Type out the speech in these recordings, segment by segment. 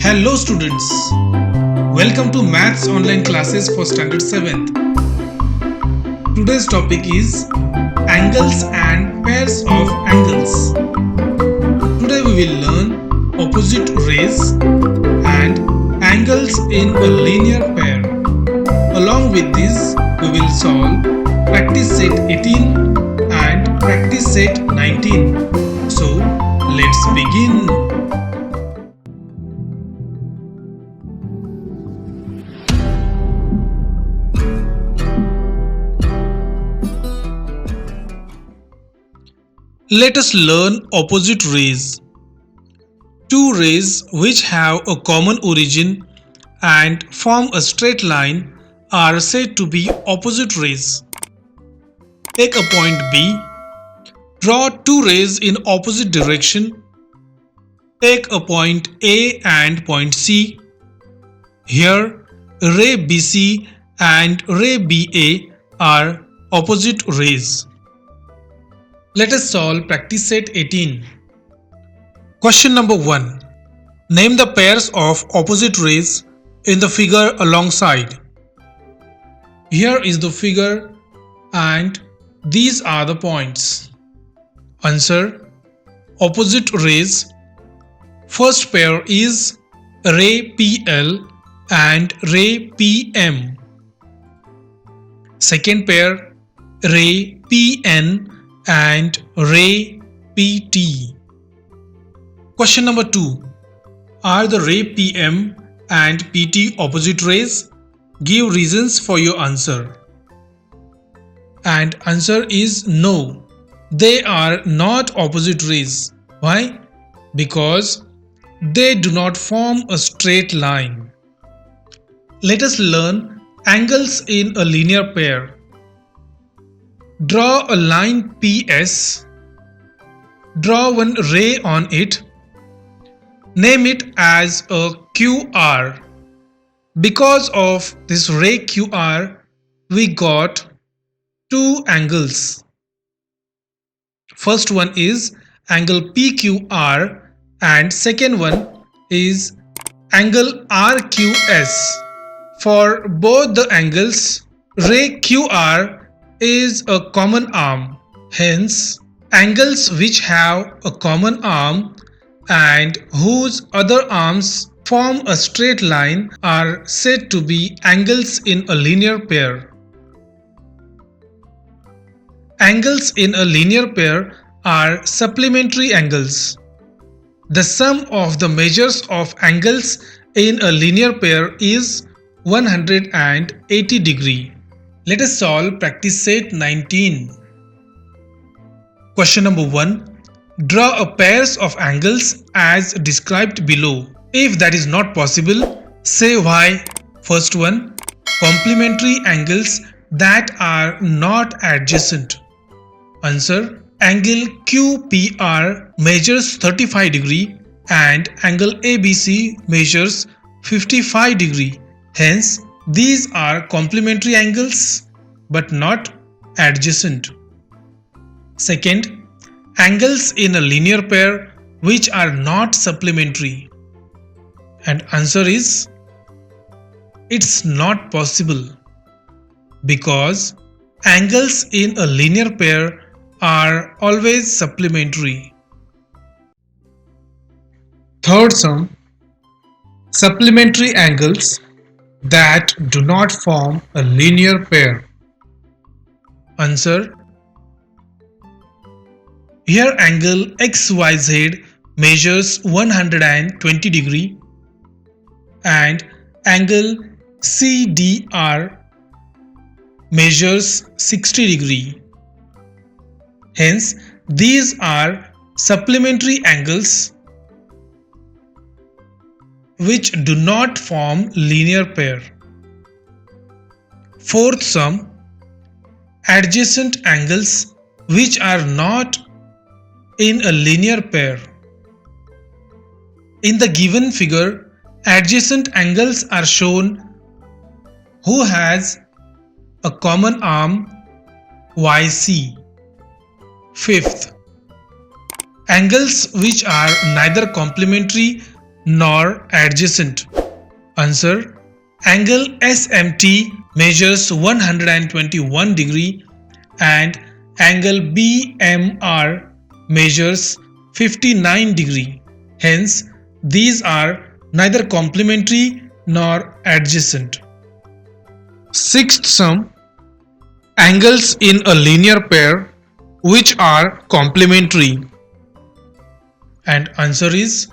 Hello students, welcome to Maths online classes for Standard 7th. Today's topic is angles and pairs of angles. Today we will learn opposite rays and angles in a linear pair. Along with this, we will solve practice set 18 and practice set 19. So let's begin. Let us learn opposite rays. Two rays which have a common origin and form a straight line are said to be opposite rays. Take a point B. Draw two rays in opposite direction. Take a point A and point C. Here, ray BC and ray BA are opposite rays. Let us solve practice set 18. Question number 1. Name the pairs of opposite rays in the figure alongside. Here is the figure and these are the points. Answer: opposite rays. First pair is ray PL and ray PM. Second pair, ray PN and ray PT. Question number 2. Are the ray PM and PT opposite rays? Give reasons for your answer. And answer is no. They are not opposite rays. Why? Because they do not form a straight line. Let us learn angles in a linear pair. Draw a line PS. Draw one ray on it. Name it as a QR. Because of this ray QR, we got two angles. First one is angle PQR and second one is angle RQS. For both the angles, ray QR is a common arm. Hence, angles which have a common arm and whose other arms form a straight line are said to be angles in a linear pair. Angles in a linear pair are supplementary angles. The sum of the measures of angles in a linear pair is 180 degree. Let us solve practice set 19. Question number 1. Draw a pairs of angles as described below. If that is not possible, say why. First one, complementary angles that are not adjacent. Answer: angle QPR measures 35 degree and angle ABC measures 55 degree. Hence, these are complementary angles but not adjacent. Second, angles in a linear pair which are not supplementary. And answer is, it's not possible because angles in a linear pair are always supplementary. Third sum, supplementary angles that do not form a linear pair. Answer: here angle XYZ measures 120 degree and angle CDR measures 60 degree. Hence, these are supplementary angles which do not form linear pair. Fourth sum, adjacent angles which are not in a linear pair. In the given figure, adjacent angles are shown who has a common arm YC. Fifth, angles which are neither complementary nor adjacent. Answer. Angle SMT measures 121 degree and angle BMR measures 59 degree. Hence, these are neither complementary nor adjacent. Sixth sum. Angles in a linear pair which are complementary. And answer is,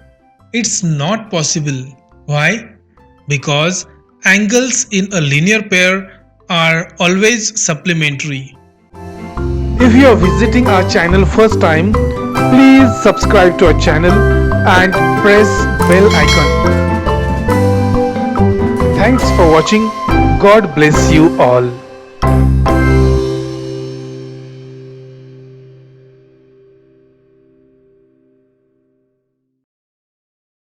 it's not possible. Why? Because angles in a linear pair are always supplementary. If you are visiting our channel first time, please subscribe to our channel and press bell icon. Thanks for watching. God bless you all.